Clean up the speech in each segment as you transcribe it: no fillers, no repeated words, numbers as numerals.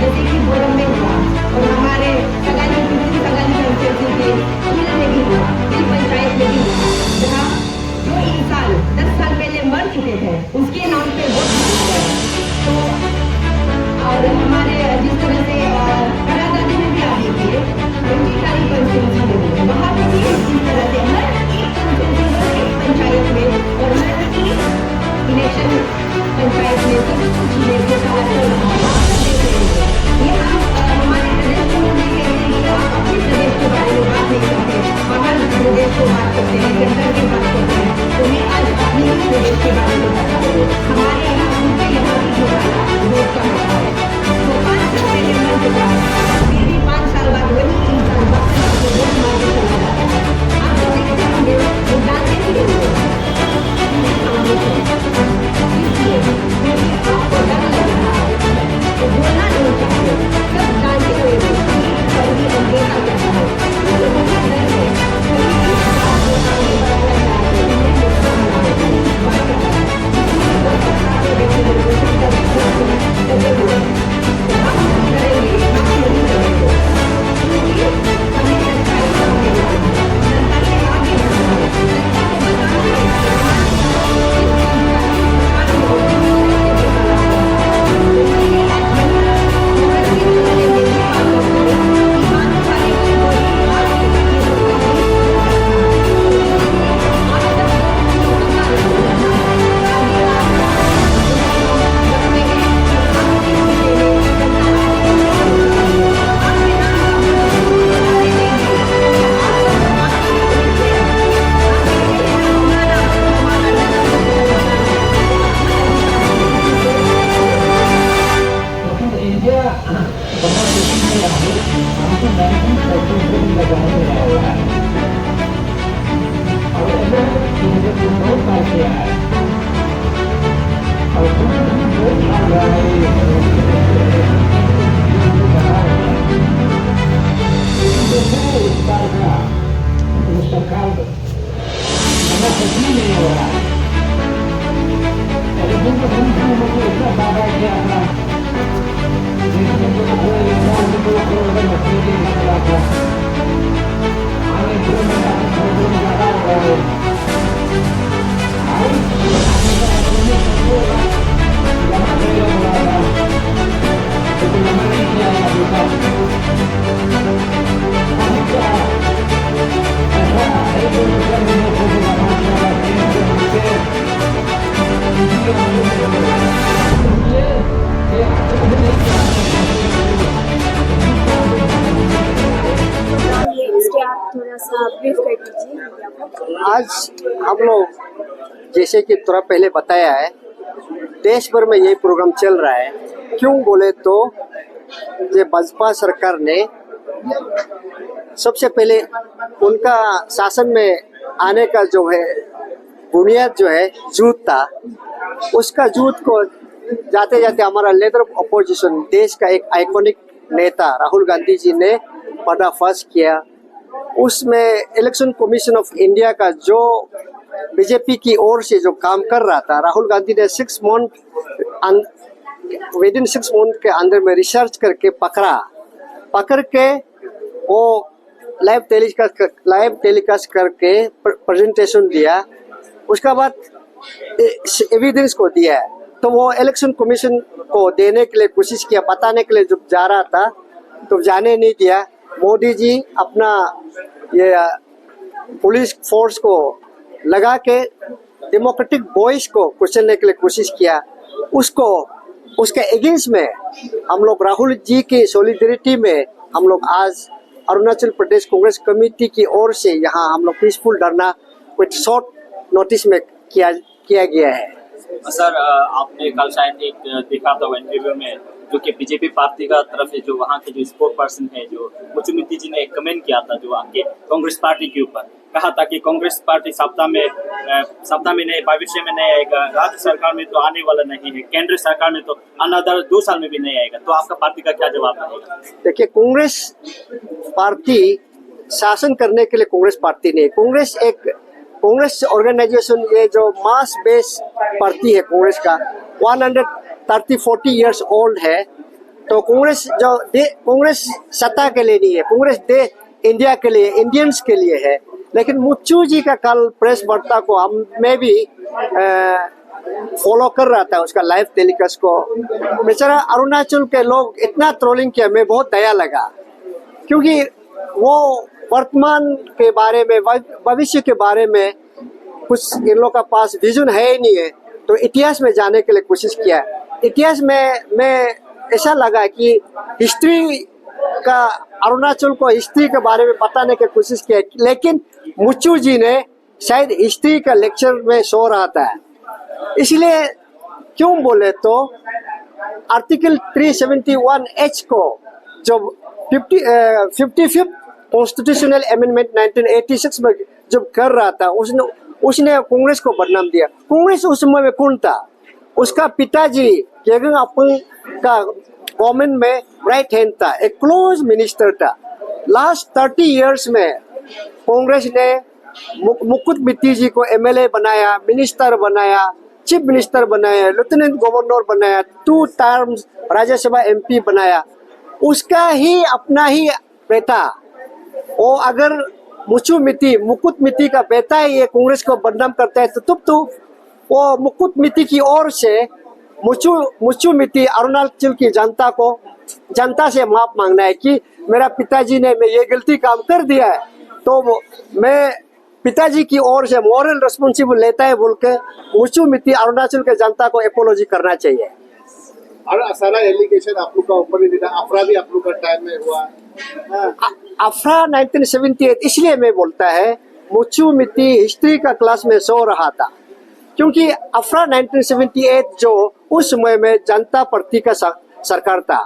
जैसे कि बोरम में हुआ और हमारे सगाली पंचायत के हिल में भी हुआ, हिल पंचायत में भी हुआ, जहाँ जो इंसान 10 साल पहले मर चुके थे उसके नाम पे वोट मांगा गया। तो और हमारे जिस तरह से कराधानी में भी आगे किए, उनकी सारी पंचायत में वहाँ पे भी इस तरह से हर एक पंचायत में और हर एक इलेक्शन पंचायत में सब कुछ लेके साथ चल रहा है। ये हम हमारे प्रदेश के लोग ये कहते हैं कि आप अपने प्रदेश के बारे में बात नहीं करते, बाहर प्रदेश को बात करते हैं, सेंटर की बात करते हैं। तो मैं आज अपने ही प्रदेश के बारे में बता रही हूँ। हमारे यहाँ उनके यहाँ भी जो वोट का मौका है, तो 5 साल पहले मर चुका फिर भी 5 साल बाद वही इंसान वापस वोट मांगने चला जाता है। आप तो देखते होंगे वो डालते ही नहीं, इसलिए आपको डर लग रहा है तो बोलना नहीं चाहिए, सब जानते हुए भी कभी अनदेखा करता है। लोगों का डर है, कभी भी बात को आगे बढ़ाना चाहते हैं, उन्हें नुकसान ना हो जाए, बात करता है। इसलिए वो सरकार के व्यक्ति लोगों से कभी लगे हुए हैं। हम नहीं करेंगे, हम नहीं करेंगे, क्योंकि हमें सरकारी काम नहीं करना है, सरकार से आगे बढ़ना है, जनता को बताना है कि आज हम लोग जैसे कि थोड़ा पहले बताया है, देश भर में ये प्रोग्राम चल रहा है। क्यों बोले तो ये भाजपा सरकार ने सबसे पहले उनका शासन में आने का जो है बुनियाद जो है जूत था, उसका जूत को जाते जाते हमारा लीडर ऑफ अपोजिशन, देश का एक आइकॉनिक नेता राहुल गांधी जी ने पर्दाफाश किया। उसमें इलेक्शन कमीशन ऑफ इंडिया का जो बीजेपी की ओर से जो काम कर रहा था, राहुल गांधी ने 6 मंथ विद इन 6 मंथ के अंदर में रिसर्च करके पकड़ के वो लाइव टेलीकास्ट करके प्रेजेंटेशन दिया। उसका बाद एविडेंस को दिया है, तो वो इलेक्शन कमीशन को देने के लिए कोशिश किया, बताने के लिए जब जा रहा था तो जाने नहीं दिया। मोदी जी अपना ये पुलिस फोर्स को लगा के डेमोक्रेटिक वॉइस को कुचलने के लिए कोशिश किया। उसके अगेंस्ट में हम लोग राहुल जी की सॉलिडरिटी में हम लोग आज अरुणाचल प्रदेश कांग्रेस कमेटी की ओर से यहाँ हम लोग पीसफुल धरना कुछ शॉर्ट नोटिस में किया गया है। सर, आपने कल शायद एक देखा था इंटरव्यू में, जो कि बीजेपी पार्टी का तरफ से जो वहाँ के जो स्पोर्ट पर्सन है, जो मुचुमित्ती जी ने एक कमेंट किया था जो आपके कांग्रेस पार्टी के ऊपर, कहा था कि कांग्रेस पार्टी सत्ता में नहीं, भविष्य में नहीं आएगा, राज्य सरकार में तो आने वाला नहीं है, केंद्र सरकार में तो अनदर 2 साल में भी नहीं आएगा। तो आपका पार्टी का क्या जवाब रहेगा? देखिए, कांग्रेस पार्टी शासन करने के लिए कांग्रेस पार्टी नहीं, कांग्रेस ऑर्गेनाइजेशन, ये जो मास बेस पार्टी है कांग्रेस का, 130-40 इयर्स ओल्ड है। तो कांग्रेस सत्ता के लिए नहीं है, कांग्रेस देश इंडिया के लिए, इंडियंस के लिए है। लेकिन मुच्चू जी का कल प्रेस वार्ता को मैं भी फॉलो कर रहा था, उसका लाइव टेलीकास्ट को। बेचारा अरुणाचल के लोग इतना ट्रोलिंग किया, मैं बहुत दया लगा, क्योंकि वो वर्तमान के बारे में, भविष्य के बारे में कुछ इन लोग का पास विजन है ही नहीं है। तो इतिहास में जाने के लिए कोशिश किया। इतिहास में मैं ऐसा लगा कि हिस्ट्री का, अरुणाचल को हिस्ट्री के बारे में बताने की कोशिश किया, लेकिन मुच्चू जी ने शायद हिस्ट्री का लेक्चर में सो रहा था। इसलिए क्यों बोले तो आर्टिकल 371H को जो 55th कॉन्स्टिट्यूशनल अमेंडमेंट 1986 में जब कर रहा था, उसने कांग्रेस को बदनाम दिया। कांग्रेस उस समय में कौन था? उसका पिताजी गेगन अपंग का गवर्नमेंट में राइट हैंड था, एक क्लोज मिनिस्टर था। लास्ट 30 इयर्स में कांग्रेस ने मुकुट मित्ती जी को MLA बनाया, मिनिस्टर बनाया, चीफ मिनिस्टर बनाया, लेफ्टिनेंट गवर्नर बनाया, 2 टर्म्स राज्यसभा MP बनाया। उसका ही अपना ही बेटा, वो अगर मुकुट मित्ती का बेटा ही ये कांग्रेस को बदनाम करता है, तो वो मुकुट मित्ती की ओर से मुच्चू मित्ती अरुणाचल की जनता से माफ मांगना है कि मेरा पिताजी ने मैं ये गलती काम कर दिया है, तो मैं पिताजी की ओर से मॉरल रिस्पॉन्सिबल लेता है बोल के मुच्चू मित्ती अरुणाचल के जनता को एपोलॉजी करना चाहिए। और सारा एलिगेशन आप लोग का ऊपर ही दिखा, अफरा भी आप लोग का टाइम में हुआ। अफरा 1978 इसलिए मैं बोलता है मुच्चू मित्ती हिस्ट्री का क्लास में सो रहा था, क्योंकि अफरा 1978 जो उस समय में जनता पार्टी का सरकार था,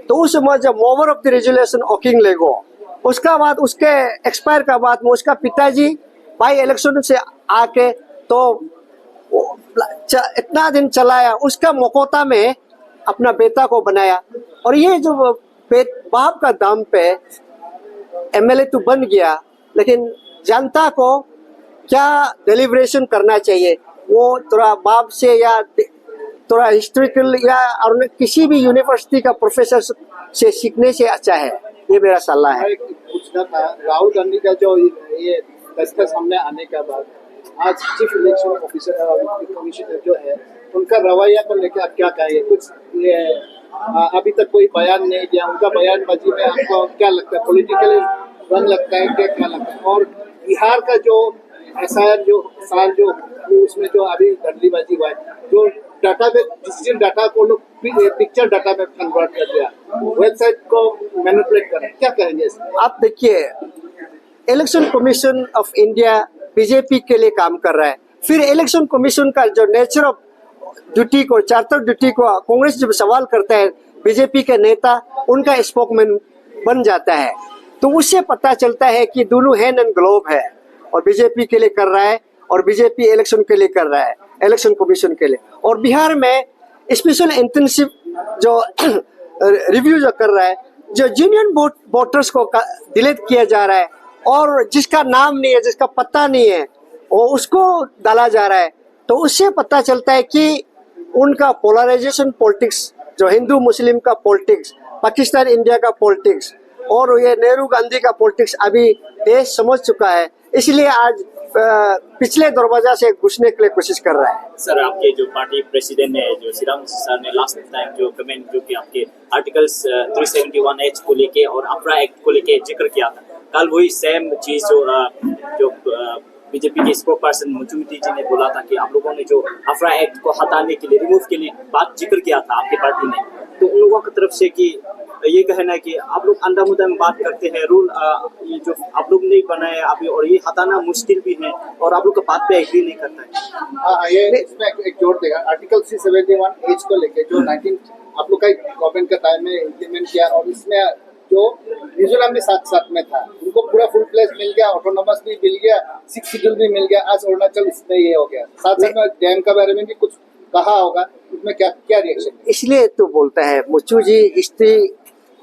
तो उस समय जब मोवर ऑफ द रेजोल्यूशन ओकिंग लेगो, उसका बाद उसके एक्सपायर का बाद में उसका पिताजी बाई इलेक्शन से आके तो इतना दिन चलाया, उसका मकोता में अपना बेटा को बनाया। और ये जो बाप का दाम पे MLA तो बन गया, लेकिन जनता को क्या डिलीवरेशन करना चाहिए, वो थोड़ा बाप से या थोड़ा हिस्टोरिकल या किसी भी यूनिवर्सिटी का प्रोफेसर से सीखने से अच्छा है। ये मेरा सलाह है। पूछना था, राहुल गांधी का जो ये तथ्य सामने आने के बाद आज चीफ इलेक्शन ऑफिसर कमिश्नर जो है, उनका रवैया को लेकर आप क्या कहेंगे? कुछ ये अभी तक कोई बयान नहीं दिया, उनका बयानबाजी में आपको क्या लगता है? पॉलिटिकली रंग लगता है क्या लगता है? और बिहार का जो SIR जो उसमें जो अभी धंधलीबाजी हुआ है, जो डाटा में डिजिटल डाटा को लोग पिक्चर डाटा में कन्वर्ट कर दिया, वेबसाइट को मैनिपुलेट कर रहे हैं, क्या कहेंगे इसमें? आप देखिए, election commission of India BJP के लिए काम कर रहा है। फिर इलेक्शन कमीशन का जो नेचर ऑफ ड्यूटी को, चार्टर ड्यूटी को कांग्रेस जब सवाल करता है, बीजेपी के नेता उनका स्पोकमैन बन जाता है, तो उससे पता चलता है कि दोनों हैंड एंड ग्लोव है, और बीजेपी के लिए कर रहा है और बीजेपी इलेक्शन के लिए कर रहा है, इलेक्शन कमीशन के लिए। और बिहार में स्पेशल इंटेंसिव जो रिव्यू जो कर रहा है, जो जूनियन वोटर्स को डिलीट किया जा रहा है, और जिसका नाम नहीं है, जिसका पता नहीं है, वो उसको डाला जा रहा है, तो उससे पता चलता है कि उनका पोलराइजेशन पॉलिटिक्स, जो हिंदू मुस्लिम का पॉलिटिक्स, पाकिस्तान इंडिया का पॉलिटिक्स और ये नेहरू गांधी का पॉलिटिक्स अभी देश समझ चुका है, इसलिए आज पिछले दरवाजा से घुसने के लिए कोशिश कर रहा है। सर, आपके जो पार्टी प्रेसिडेंट है, जो श्रीराम सर ने लास्ट टाइम जो कमेंट जो कि आपके आर्टिकल्स 371H को लेके और अफरा एक्ट को लेके जिक्र किया था, कल वही सेम चीज जो बीजेपी के स्पोक पर्सन मुच्चू मित्ती जी ने बोला था कि आप लोगों ने जो अफरा एक्ट को हटाने के लिए, रिमूव के लिए बात जिक्र किया था आपकी पार्टी ने, तो उन लोगों की तरफ से कि ये कहना है कि आप लोग अंधा मुद्दा में बात करते हैं, रूल ये जो आप लोग नहीं बनाए अभी, और ये हटाना मुश्किल भी है, और आप लोग का बात पे एग्री नहीं करता है। हाँ, ये इसमें एक जोड़ देगा, आर्टिकल 371H को लेके जो 19 आप लोग का गवर्नमेंट का टाइम में इम्प्लीमेंट किया, और इसमें जो मिजोरम में साथ में था, उनको पूरा फुल प्लेस मिल गया, ऑटोनोमस भी मिल गया, 6 शेड्यूल भी मिल गया। आज अरुणाचल इसमें ये हो गया, साथ में डैम के बारे में भी कुछ कहा होगा, उसमें क्या रिएक्शन? इसलिए तो बोलता है मुच्चू जी, हिस्ट्री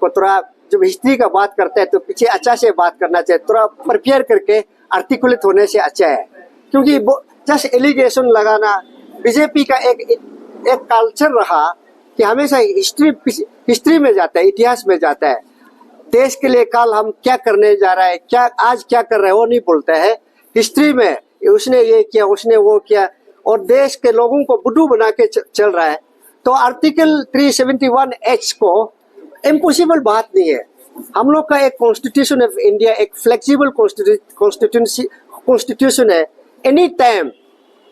को थोड़ा, जब हिस्ट्री का बात करता है तो पीछे अच्छा से बात करना चाहिए, थोड़ा प्रिपेयर करके आर्टिकुलेट होने से अच्छा है, क्योंकि जस्ट एलिगेशन लगाना बीजेपी का एक कल्चर रहा कि हमेशा हिस्ट्री में जाता है, इतिहास में जाता है। देश के लिए कल हम क्या करने जा रहा है, क्या आज क्या कर रहे हैं वो नहीं बोलता है। हिस्ट्री में उसने ये किया, उसने वो किया, और देश के लोगों को बुद्धू बना के चल रहा है। तो आर्टिकल 371H को इम्पॉसिबल बात नहीं है। हम लोग का एक कॉन्स्टिट्यूशन ऑफ इंडिया एक फ्लेक्सिबल कॉन्स्टिट्यूशन है। एनी टाइम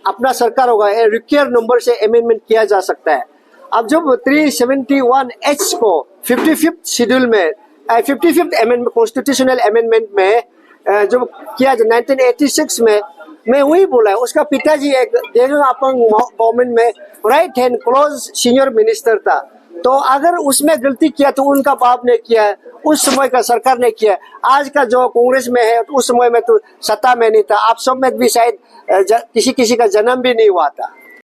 अपना सरकार होगा, रिक्वायर नंबर से अमेंडमेंट किया जा सकता है। अब जब 371H को 55th शेड्यूल में 55th अमेंडमेंट कॉन्स्टिट्यूशनल अमेंडमेंट में जो किया 1986 में, मैं वही बोला है। उसका पिताजी एक अपंग गवर्नमेंट में right hand close senior minister था। तो अगर उसमें गलती किया तो उनका बाप ने किया, उस समय का सरकार ने किया। आज का जो कांग्रेस में है उस समय में तो सत्ता में नहीं था, आप सब में भी शायद किसी का जन्म भी नहीं हुआ था।